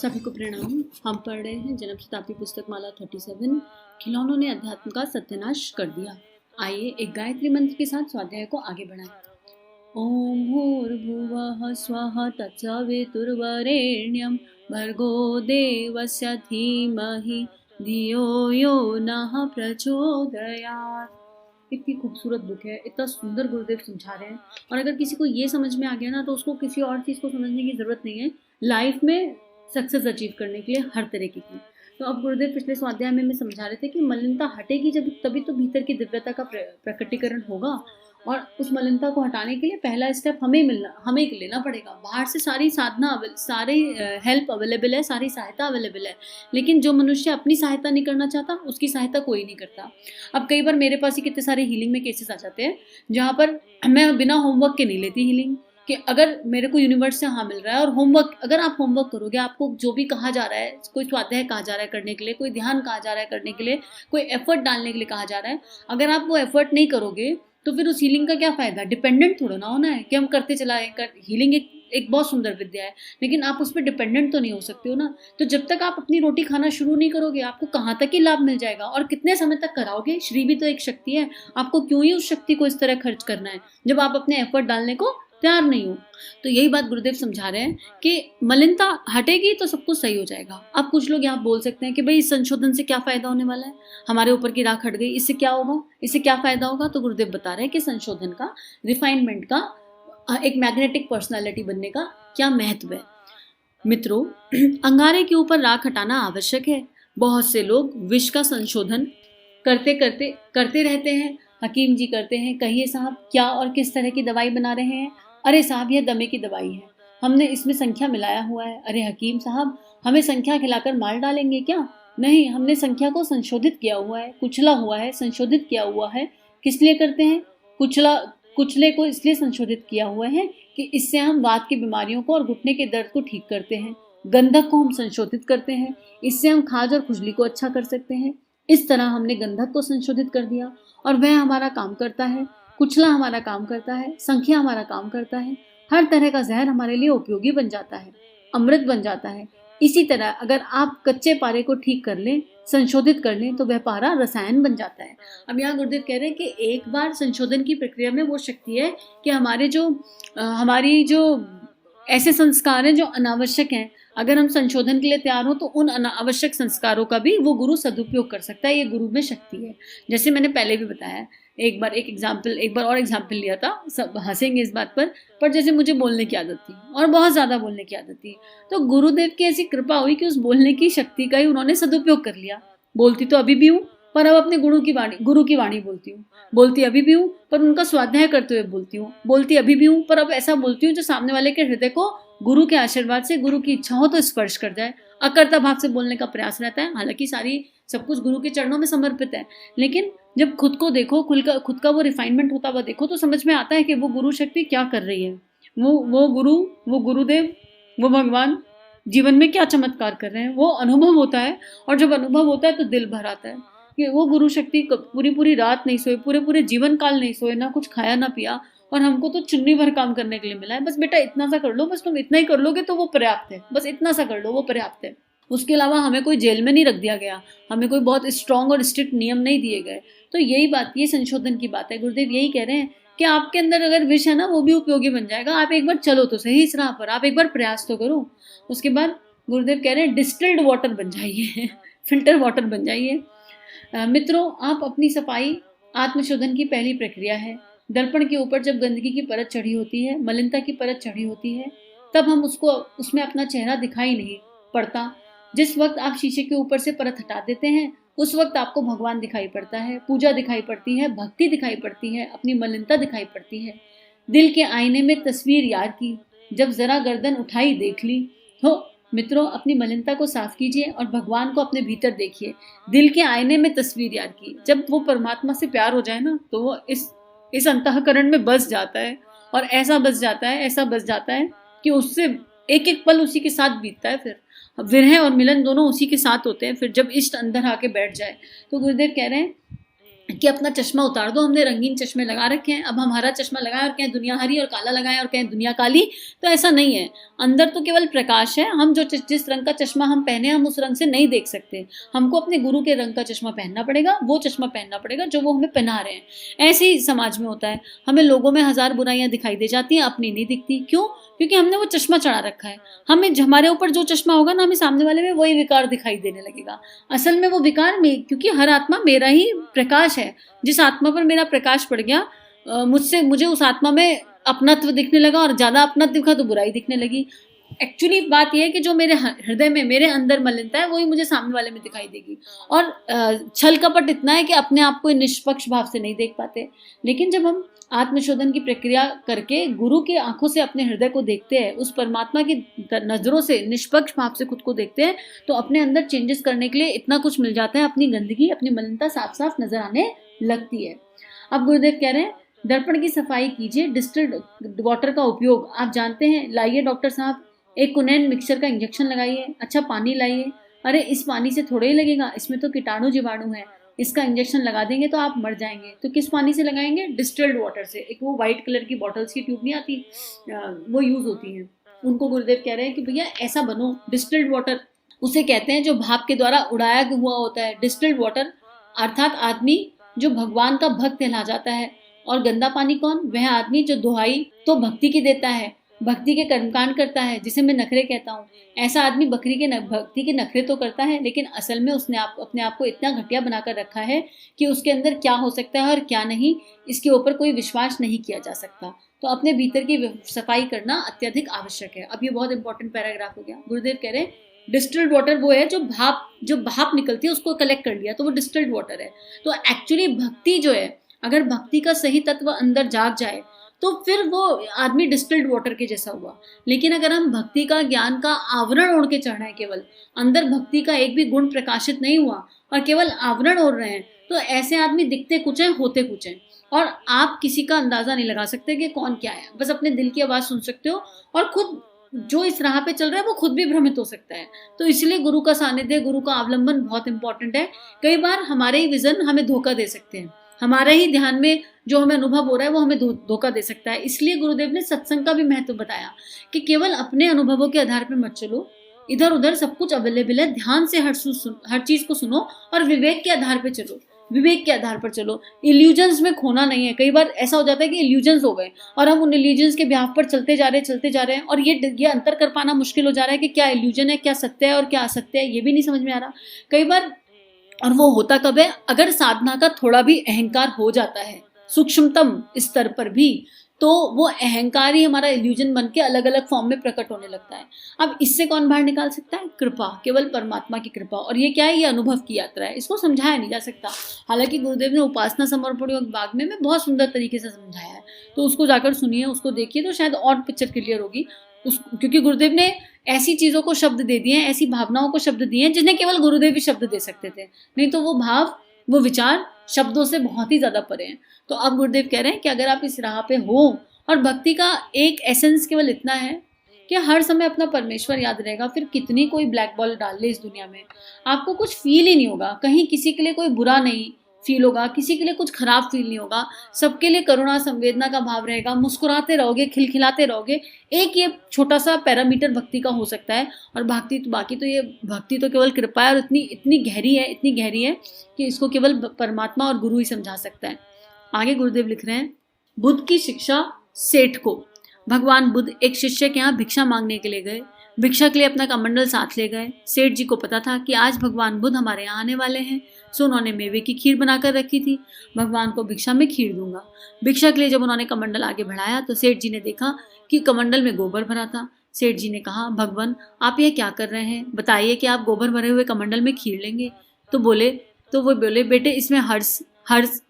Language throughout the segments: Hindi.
सभी को प्रणाम। हम पढ़ रहे हैं जन्म शताब्दी पुस्तक माला 37। खिलौनों ने अध्यात्म का सत्यानाश कर दिया। आइए एक गायत्री मंत्र के साथ स्वाध्याय को आगे बढ़ाएं। ओम भूर्भुवः स्वः तत्सवितुर्वरेण्यं भर्गो देवस्य धीमहि धियो यो नः प्रचोदयात्। इतनी खूबसूरत बुक है, इतना सुंदर गुरुदेव समझा रहे हैं। और अगर किसी को ये समझ में आ गया ना तो उसको किसी और चीज़ को समझने की ज़रूरत नहीं है लाइफ में सक्सेस अचीव करने के लिए हर तरीके की। तो अब गुरुदेव पिछले स्वाध्याय में समझा रहे थे कि मलिनता हटेगी जब तभी तो भीतर की दिव्यता का प्रकटीकरण होगा। और उस मलिनता को हटाने के लिए पहला स्टेप हमें लेना पड़ेगा। बाहर से सारी साधना सारी हेल्प अवेलेबल है, सारी सहायता अवेलेबल है, लेकिन जो मनुष्य अपनी सहायता नहीं करना चाहता उसकी सहायता कोई नहीं करता। अब कई बार मेरे पास ही कितने सारे हीलिंग में केसेस आ जाते हैं जहाँ पर मैं बिना होमवर्क के नहीं लेती हीलिंग, कि अगर मेरे को यूनिवर्स से हाँ मिल रहा है और होमवर्क, अगर आप होमवर्क करोगे, आपको जो भी कहा जा रहा है, कोई स्वाध्याय कहा जा रहा है करने के लिए, कोई ध्यान कहा जा रहा है करने के लिए, कोई एफर्ट डालने के लिए कहा जा रहा है, अगर आप वो एफर्ट नहीं करोगे तो फिर उस हीलिंग का क्या फ़ायदा। डिपेंडेंट थोड़ा ना होना है कि हम करते चलाएं हीलिंग एक बहुत सुंदर विद्या है, लेकिन आप उस पर डिपेंडेंट तो नहीं हो सकते हो ना। तो जब तक आप अपनी रोटी खाना शुरू नहीं करोगे आपको कहाँ तक ही लाभ मिल जाएगा और कितने समय तक कराओगे। श्री भी तो एक शक्ति है, आपको क्यों ही उस शक्ति को इस तरह खर्च करना है जब आप अपने एफर्ट डालने को तैयार नहीं हो। तो यही बात गुरुदेव समझा रहे हैं कि मलिनता हटेगी तो सब कुछ सही हो जाएगा। अब कुछ लोग यहाँ बोल सकते हैं कि भाई इस संशोधन से क्या फ़ायदा होने वाला है, हमारे ऊपर की राख हट गई, इससे क्या होगा, इससे क्या फ़ायदा होगा। तो गुरुदेव बता रहे हैं कि संशोधन का, रिफाइनमेंट का, एक मैग्नेटिक पर्सनालिटी बनने का क्या महत्व है। मित्रों, अंगारे के ऊपर राख हटाना आवश्यक है। बहुत से लोग विष का संशोधन करते रहते हैं। हकीम जी करते हैं, कहिए साहब क्या और किस तरह की दवाई बना रहे हैं। अरे साहब यह दमे की दवाई है, हमने इसमें संख्या मिलाया हुआ है। अरे हकीम साहब हमें संख्या खिलाकर मार डालेंगे क्या। नहीं, हमने संख्या को संशोधित किया हुआ है, कुचला हुआ है, संशोधित किया हुआ है। किस लिए करते हैं, कुचले को इसलिए संशोधित किया हुआ है कि इससे हम वात की बीमारियों को और घुटने के दर्द को ठीक करते हैं। गंधक को हम संशोधित करते हैं, इससे हम खाज और खुजली को अच्छा कर सकते हैं। इस तरह हमने गंधक को संशोधित कर दिया और वह हमारा काम करता है। कुचला हमारा काम करता है, संख्या हमारा काम करता है। हर तरह का जहर हमारे लिए उपयोगी बन जाता है, अमृत बन जाता है। इसी तरह अगर आप कच्चे पारे को ठीक कर लें, संशोधित कर लें, तो वह पारा रसायन बन जाता है। अब यहाँ गुरुदेव कह रहे हैं कि एक बार संशोधन की प्रक्रिया में वो शक्ति है कि हमारी जो ऐसे संस्कार हैं जो अनावश्यक हैं, अगर हम संशोधन के लिए तैयार हो तो उन अनावश्यक संस्कारों का भी वो गुरु सदुपयोग कर सकता है। ये गुरु में शक्ति है। जैसे मैंने पहले भी बताया, एक बार और एग्जाम्पल लिया था, सब हंसेंगे इस बात पर जैसे मुझे बोलने की आदत थी और बहुत ज़्यादा बोलने की आदत थी, तो गुरुदेव की ऐसी कृपा हुई कि उस बोलने की शक्ति का ही उन्होंने सदुपयोग कर लिया। बोलती तो अभी भी हूँ पर अब अपने गुरु की वाणी बोलती हूँ। बोलती अभी भी हूँ पर उनका स्वाध्याय करते हुए बोलती हूँ। बोलती अभी भी हूँ पर अब ऐसा बोलती हूँ जो सामने वाले के हृदय को गुरु के आशीर्वाद से, गुरु की इच्छा हो तो स्पर्श कर जाए। अकर्ता भाव से बोलने का प्रयास रहता है, हालांकि सब कुछ गुरु के चरणों में समर्पित है, लेकिन जब खुद को देखो, खुद का वो रिफाइनमेंट होता हुआ देखो तो समझ में आता है कि वो गुरु शक्ति क्या कर रही है। वो गुरुदेव, वो भगवान जीवन में क्या चमत्कार कर रहे हैं, वो अनुभव होता है। और जब अनुभव होता है तो दिल भर आता है कि वो गुरु शक्ति पूरी रात नहीं सोए, पूरे जीवन काल नहीं सोए, ना कुछ खाया ना पिया, और हमको तो चुन्नी भर काम करने के लिए मिला है। बस बेटा इतना सा कर लो, बस तुम इतना ही कर लोगे तो वो पर्याप्त है, बस इतना सा कर लो वो पर्याप्त है। उसके अलावा हमें कोई जेल में नहीं रख दिया गया, हमें कोई बहुत स्ट्रॉन्ग और स्ट्रिक्ट नियम नहीं दिए गए। तो यही बात, ये संशोधन की बात है। गुरुदेव यही कह रहे हैं कि आपके अंदर अगर विष है ना, वो भी उपयोगी बन जाएगा। आप एक बार चलो तो सही इस राह पर, आप एक बार प्रयास तो करो। उसके बाद गुरुदेव कह रहे हैं डिस्टिल्ड वाटर बन जाइए, फिल्टर वाटर बन जाइए। मित्रों, आप अपनी सफाई आत्मशोधन की पहली प्रक्रिया है। दर्पण के ऊपर जब गंदगी की परत चढ़ी होती है, मलिनता की परत चढ़ी होती है, तब हम उसमें अपना चेहरा दिखाई नहीं पड़ता। जिस वक्त आप शीशे के ऊपर से परत हटा देते हैं उस वक्त आपको भगवान दिखाई पड़ता है, पूजा दिखाई पड़ती है, भक्ति दिखाई पड़ती है, अपनी मलिनता दिखाई पड़ती है। दिल के आईने में तस्वीर यार की, जब जरा गर्दन उठाई देख ली। तो मित्रों, अपनी मलिनता को साफ कीजिए और भगवान को अपने भीतर देखिए। दिल के आईने में तस्वीर यार की, जब वो परमात्मा से प्यार हो जाए ना तो वो इस अंतःकरण में बस जाता है, और ऐसा बस जाता है कि उससे एक एक पल उसी के साथ बीतता है। फिर विरह और मिलन दोनों उसी के साथ होते हैं। फिर जब इष्ट अंदर आके बैठ जाए तो गुरुदेव कह रहे हैं कि अपना चश्मा उतार दो, हमने रंगीन चश्मे लगा रखे हैं, अब हम हरा चश्मा लगाएं और कहें दुनिया हरी, और काला लगाएं और कहें दुनिया काली, तो ऐसा नहीं है। अंदर तो केवल प्रकाश है। हम जो जिस रंग का चश्मा हम पहने, हम उस रंग से नहीं देख सकते। हमको अपने गुरु के रंग का चश्मा पहनना पड़ेगा, वो चश्मा पहनना पड़ेगा जो वो हमें पहना रहे हैं। ऐसे ही समाज में होता है, हमें लोगों में हजार बुराइयां दिखाई दे जाती हैं, अपनी नहीं दिखती। क्यों? क्योंकि हमने वो चश्मा चढ़ा रखा है। हमें हमारे ऊपर जो चश्मा होगा ना, हमें सामने वाले में वही विकार दिखाई देने लगेगा। असल में वो विकार में, क्योंकि हर आत्मा मेरा ही प्रकाश है। जिस आत्मा पर मेरा प्रकाश पड़ गया, मुझे उस आत्मा में अपनत्व दिखने लगा, और ज्यादा अपनत्व दिखा तो बुराई दिखने लगी। एक्चुअली बात यह है कि जो मेरे हृदय में, मेरे अंदर मलिनता है, वही मुझे सामने वाले में दिखाई देगी। और छल कपट इतना है कि अपने आप को निष्पक्ष भाव से नहीं देख पाते। लेकिन जब हम आत्मशोधन की प्रक्रिया करके गुरु की आंखों से अपने हृदय को देखते हैं, उस परमात्मा की नजरों से निष्पक्ष भाव से खुद को देखते हैं, तो अपने अंदर चेंजेस करने के लिए इतना कुछ मिल जाता है। अपनी गंदगी, अपनी मलिनता साफ साफ नजर आने लगती है। अब गुरुदेव कह रहे हैं, दर्पण की सफाई कीजिए, डिस्टिल्ड वाटर का उपयोग आप जानते हैं, लाइए डॉक्टर साहब, एक कुनैन मिक्सचर का इंजेक्शन लगाइए, अच्छा पानी लाइए। अरे इस पानी से थोड़ा ही लगेगा, इसमें तो कीटाणु जीवाणु है, इसका इंजेक्शन लगा देंगे तो आप मर जाएंगे। तो किस पानी से लगाएंगे? डिस्टिल्ड वाटर से। एक वो व्हाइट कलर की बॉटल्स की ट्यूब नहीं आती, वो यूज होती हैं, उनको गुरुदेव कह रहे हैं कि भैया ऐसा बनो। डिस्टिल्ड वाटर उसे कहते हैं जो भाप के द्वारा उड़ाया हुआ होता है। डिस्टिल्ड वाटर अर्थात आदमी जो भगवान का भक्त कहला जाता है। और गंदा पानी कौन? वह आदमी जो दुहाई तो भक्ति की देता है, भक्ति के कर्मकांड करता है, जिसे मैं नखरे कहता हूँ। ऐसा आदमी भक्ति के नखरे तो करता है, लेकिन असल में उसने अपने आप को इतना घटिया बनाकर रखा है कि उसके अंदर क्या हो सकता है और क्या नहीं, इसके ऊपर कोई विश्वास नहीं किया जा सकता। तो अपने भीतर की सफाई करना अत्यधिक आवश्यक है। अब ये बहुत इंपॉर्टेंट पैराग्राफ हो गया। गुरुदेव कह रहे हैं डिस्टिल्ड वाटर वो है जो भाप निकलती है उसको कलेक्ट कर लिया, तो वो डिस्टिल्ड वाटर है। तो एक्चुअली भक्ति जो है, अगर भक्ति का सही तत्व अंदर जाग जाए तो फिर वो आदमी डिस्टिल्ड वाटर के जैसा हुआ। लेकिन अगर हम भक्ति का, ज्ञान का आवरण ओढ़ के चढ़ रहे हैं, केवल अंदर भक्ति का एक भी गुण प्रकाशित नहीं हुआ और केवल आवरण ओढ़ रहे हैं, तो ऐसे आदमी दिखते कुछ हैं, होते कुछ हैं। और आप किसी का अंदाजा नहीं लगा सकते कि कौन क्या है। बस अपने दिल की आवाज सुन सकते हो, और खुद जो इस राह पे चल रहा है वो खुद भी भ्रमित हो सकता है। तो इसलिए गुरु का सानिध्य, गुरु का अवलंबन बहुत इंपॉर्टेंट है। कई बार हमारे ही विजन हमें धोखा दे सकते हैं, हमारे ही ध्यान में जो हमें अनुभव हो रहा है वो हमें धोखा दे सकता है। इसलिए गुरुदेव ने सत्संग का भी महत्व बताया कि केवल अपने अनुभवों के आधार पर मत चलो, इधर उधर सब कुछ अवेलेबल है, ध्यान से हर चीज को सुनो और विवेक के आधार पर चलो, विवेक के आधार पर चलो। इल्यूजन्स में खोना नहीं है। कई बार ऐसा हो जाता है कि इल्यूजन्स हो गए और हम उन इल्यूजन्स के ब्याह पर चलते जा रहे हैं, और ये अंतर कर पाना मुश्किल हो जा रहा है कि क्या इल्यूजन है, क्या सत्य है और क्या असत्य है, ये भी नहीं समझ में आ रहा कई बार। और वो होता कब है? अगर साधना का थोड़ा भी अहंकार हो जाता है, सूक्ष्मतम स्तर पर भी, तो वो अहंकार ही हमारा इल्यूजन बन के अलग अलग फॉर्म में प्रकट होने लगता है। अब इससे कौन बाहर निकाल सकता है? कृपा, केवल परमात्मा की कृपा। और ये क्या है? ये अनुभव की यात्रा है, इसको समझाया नहीं जा सकता। हालांकि गुरुदेव ने उपासना समर्पण योग भाग में बहुत सुंदर तरीके से समझाया है, तो उसको जाकर सुनिए, उसको देखिए, तो शायद और पिक्चर क्लियर होगी। क्योंकि गुरुदेव ने ऐसी चीजों को शब्द दे दिए हैं, ऐसी भावनाओं को शब्द दिए हैं जिन्हें केवल गुरुदेव ही शब्द दे सकते थे, नहीं तो वो भाव, वो विचार शब्दों से बहुत ही ज्यादा परे हैं। तो अब गुरुदेव कह रहे हैं कि अगर आप इस राह पे हो, और भक्ति का एक एसेंस केवल इतना है कि हर समय अपना परमेश्वर याद रहेगा, फिर कितनी कोई ब्लैक बॉल डाल ले इस दुनिया में, आपको कुछ फील ही नहीं होगा। कहीं किसी के लिए कोई बुरा नहीं फील होगा, किसी के लिए कुछ खराब फील नहीं होगा, सबके लिए करुणा संवेदना का भाव रहेगा, मुस्कुराते रहोगे, खिलखिलाते रहोगे। एक ये छोटा सा पैरामीटर भक्ति का हो सकता है। और बाकी तो ये भक्ति तो केवल कृपा है, और इतनी गहरी है कि इसको केवल परमात्मा और गुरु ही समझा सकता है। आगे गुरुदेव लिख रहे हैं, बुद्ध की शिक्षा सेठ को। भगवान बुद्ध एक शिष्य के यहाँ भिक्षा मांगने के लिए गए। भिक्षा के लिए अपना कमंडल साथ ले गए। सेठ जी को पता था कि आज भगवान बुद्ध हमारे यहाँ आने वाले हैं, सो उन्होंने मेवे की खीर बनाकर रखी थी। भगवान को भिक्षा में खीर दूंगा। भिक्षा के लिए जब उन्होंने कमंडल आगे बढ़ाया तो सेठ जी ने देखा कि कमंडल में गोबर भरा था। सेठ जी ने कहा, भगवान आप यह क्या कर रहे हैं? बताइए कि आप गोबर भरे हुए कमंडल में खीर लेंगे? तो वो बोले, बेटे इसमें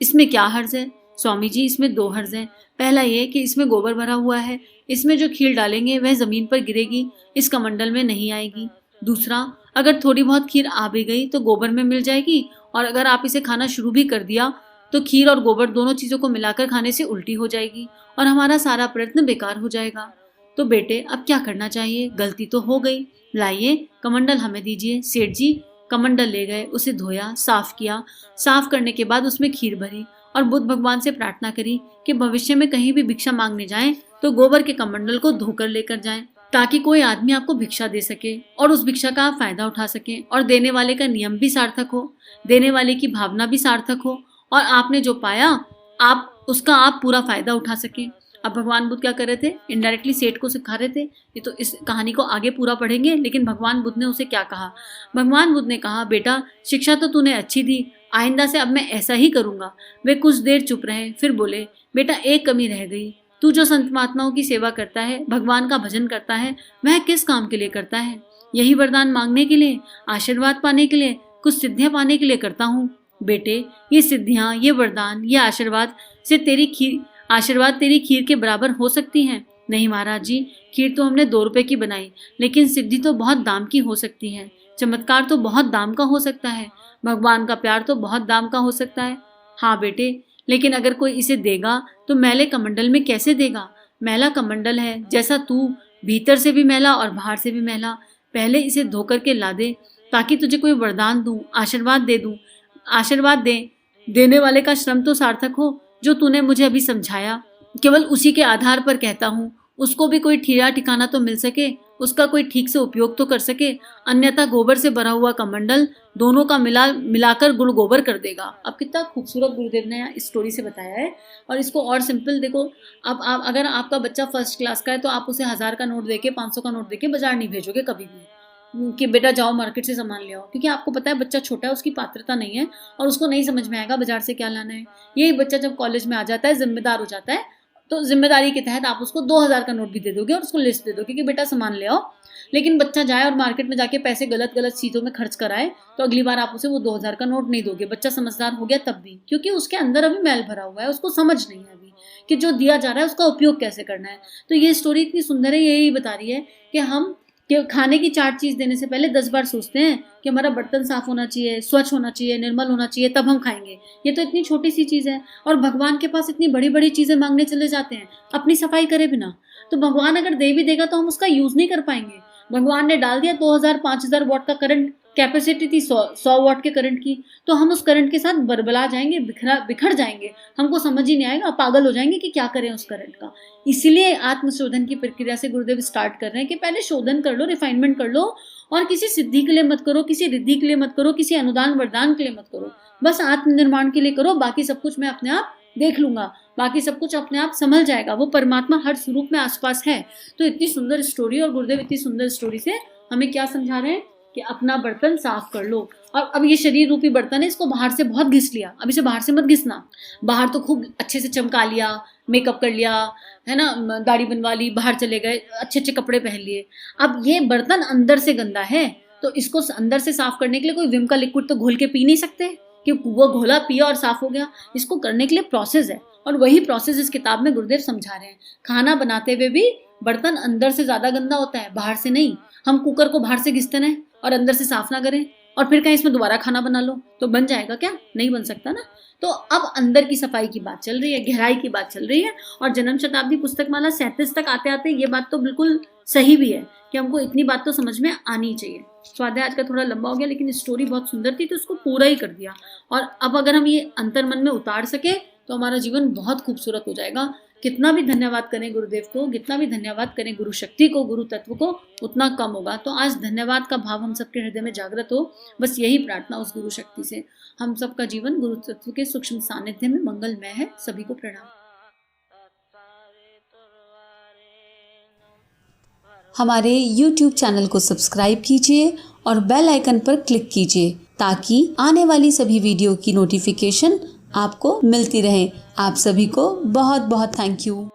इसमें क्या हर्ज है? स्वामी जी इसमें 2 हर्ज हैं। पहला ये कि इसमें गोबर भरा हुआ है, इसमें जो खीर डालेंगे वह जमीन पर गिरेगी, इस कमंडल में नहीं आएगी। दूसरा, अगर थोड़ी बहुत खीर आ भी गई तो गोबर में मिल जाएगी, और अगर आप इसे खाना शुरू भी कर दिया तो खीर और गोबर दोनों चीजों को मिलाकर खाने से उल्टी हो जाएगी और हमारा सारा प्रयत्न बेकार हो जाएगा। तो बेटे अब क्या करना चाहिए? गलती तो हो गई, लाइए कमंडल हमें दीजिए। सेठ जी कमंडल ले गए, उसे धोया, साफ किया। साफ करने के बाद उसमें खीर भरी और बुद्ध भगवान से प्रार्थना करी कि भविष्य में कहीं भी भिक्षा मांगने जाएं तो गोबर के कमंडल को धोकर लेकर जाएं, ताकि कोई आदमी आपको भिक्षा दे सके और उस भिक्षा का आप फायदा उठा सकें और देने वाले का नियम भी सार्थक हो, देने वाले की भावना भी सार्थक हो और आपने जो पाया आप उसका आप पूरा फायदा उठा सकें। अब भगवान बुद्ध क्या कर रहे थे? इनडायरेक्टली सेठ को सिखा रहे थे। ये तो इस कहानी को आगे पूरा पढ़ेंगे, लेकिन भगवान बुद्ध ने उसे क्या कहा? भगवान बुद्ध ने कहा, बेटा शिक्षा तो तूने अच्छी दी, आइंदा से अब मैं ऐसा ही करूंगा। वे कुछ देर चुप रहे, फिर बोले, बेटा एक कमी रह गई। तू जो संत महात्माओं की सेवा करता है, भगवान का भजन करता है, वह किस काम के लिए करता है? यही वरदान मांगने के लिए, आशीर्वाद पाने के लिए, कुछ सिद्धियां पाने के लिए करता हूँ। बेटे ये सिद्धियां, ये वरदान, ये आशीर्वाद तेरी खीर के बराबर हो सकती हैं? नहीं महाराज जी, खीर तो हमने 2 रुपए की बनाई, लेकिन सिद्धि तो बहुत दाम की हो सकती है, चमत्कार तो बहुत दाम का हो सकता है, भगवान का प्यार तो बहुत दाम का हो सकता है। हाँ बेटे, लेकिन अगर कोई इसे देगा तो मैले कमंडल में कैसे देगा? मैला कमंडल है, जैसा तू, भीतर से भी मैला और बाहर से भी मैला। पहले इसे धो करके ला दे, ताकि तुझे कोई वरदान दूं, आशीर्वाद देने वाले का श्रम तो सार्थक हो, जो तूने मुझे अभी समझाया। केवल उसी के आधार पर कहता हूँ, उसको भी कोई ठिया ठिकाना तो मिल सके, उसका कोई ठीक से उपयोग तो कर सके, अन्यथा गोबर से भरा हुआ कमंडल दोनों का मिलाकर गुड़ गोबर कर देगा। अब कितना खूबसूरत गुरुदेव ने इस स्टोरी से बताया है। और इसको और सिंपल देखो, अब आप अगर आपका बच्चा फर्स्ट क्लास का है तो आप उसे 1000 का नोट देके, 500 का नोट देके बाजार नहीं भेजोगे कभी भी कि बेटा जाओ मार्केट से सामान ले आओ, क्योंकि आपको पता है बच्चा छोटा है, उसकी पात्रता नहीं है और उसको नहीं समझ में आएगा बाजार से क्या लाना है। यही बच्चा जब कॉलेज में आ जाता है, जिम्मेदार हो जाता है, तो जिम्मेदारी के तहत आप उसको 2000 का नोट भी दे दोगे और उसको लिस्ट दे दोगे कि बेटा सामान ले आओ। लेकिन बच्चा जाए और मार्केट में जाके पैसे गलत चीज़ों में खर्च कराए, तो अगली बार आप उसे वो 2000 का नोट नहीं दोगे। बच्चा समझदार हो गया तब भी, क्योंकि उसके अंदर अभी मैल भरा हुआ है, उसको समझ नहीं है अभी कि जो दिया जा रहा है उसका उपयोग कैसे करना है। तो ये स्टोरी इतनी सुंदर है, यही बता रही है कि हम खाने की 4 चीज़ देने से पहले 10 बार सोचते हैं कि हमारा बर्तन साफ होना चाहिए, स्वच्छ होना चाहिए, निर्मल होना चाहिए, तब हम खाएंगे। ये तो इतनी छोटी सी चीज़ है और भगवान के पास इतनी बड़ी बड़ी चीज़ें मांगने चले जाते हैं अपनी सफाई करे बिना। तो भगवान अगर दे भी देगा तो हम उसका यूज़ नहीं कर पाएंगे। भगवान ने डाल दिया 2000-5000 वाट का करंट, कैपेसिटी थी 100 वाट के करंट की, तो हम उस करंट के साथ बरबला जाएंगे, बिखर जाएंगे, हमको समझ ही नहीं आएगा, पागल हो जाएंगे कि क्या करें उस करंट का। इसीलिए आत्मशोधन की प्रक्रिया से गुरुदेव स्टार्ट कर रहे हैं कि पहले शोधन कर लो, रिफाइनमेंट कर लो, और किसी सिद्धि के लिए मत करो, किसी रिद्धि के लिए मत करो, किसी अनुदान वरदान के लिए मत करो, बस आत्मनिर्माण के लिए करो। बाकी सब कुछ मैं अपने आप देख लूंगा, बाकी सब कुछ अपने आप संभल जाएगा, वो परमात्मा हर स्वरूप में आसपास है। तो इतनी सुंदर स्टोरी, और गुरुदेव इतनी सुंदर स्टोरी से हमें क्या समझा रहे हैं कि अपना बर्तन साफ कर लो। और अब ये शरीर रूपी बर्तन है, इसको बाहर से बहुत घिस लिया, अब इसे बाहर से मत घिसना। बाहर तो खूब अच्छे से चमका लिया, मेकअप कर लिया है ना, दाढ़ी बनवा ली, बाहर चले गए, अच्छे अच्छे कपड़े पहन लिए। अब ये बर्तन अंदर से गंदा है, तो इसको अंदर से साफ करने के लिए कोई विम का लिक्विड तो घोल के पी नहीं सकते कि वो घोला पिया और साफ हो गया। इसको करने के लिए प्रोसेस है, और वही प्रोसेस इस किताब में गुरुदेव समझा रहे हैं। खाना बनाते हुए भी बर्तन अंदर से ज्यादा गंदा होता है, बाहर से नहीं। हम कुकर को बाहर से घिसते रहें और अंदर से साफ ना करें, और फिर कहीं इसमें दोबारा खाना बना लो तो बन जाएगा क्या? नहीं बन सकता ना। तो अब अंदर की सफाई की बात चल रही है, गहराई की बात चल रही है। और जन्म शताब्दी पुस्तक माला 37 तक आते आते ये बात तो बिल्कुल सही भी है कि हमको इतनी बात तो समझ में आनी चाहिए। स्वाध्याय आज का थोड़ा लंबा हो गया, लेकिन स्टोरी बहुत सुंदर थी तो उसको पूरा ही कर दिया। और अब अगर हम ये अंतर मन में उतार सके तो हमारा जीवन बहुत खूबसूरत हो जाएगा। कितना भी धन्यवाद करें गुरुदेव को, कितना भी धन्यवाद करें गुरु शक्ति को, गुरु तत्व को, उतना कम होगा। तो आज धन्यवाद का भाव हम सबके हृदय में जागृत हो, बस यही प्रार्थना उस गुरु शक्ति से। हम सबका जीवन गुरु तत्व के सूक्ष्म सानिध्य में मंगलमय है। सभी को प्रणाम। हमारे YouTube चैनल को सब्सक्राइब कीजिए और बेल आइकन पर क्लिक कीजिए ताकि आने वाली सभी वीडियो की नोटिफिकेशन आपको मिलती रहे। आप सभी को बहुत बहुत थैंक यू।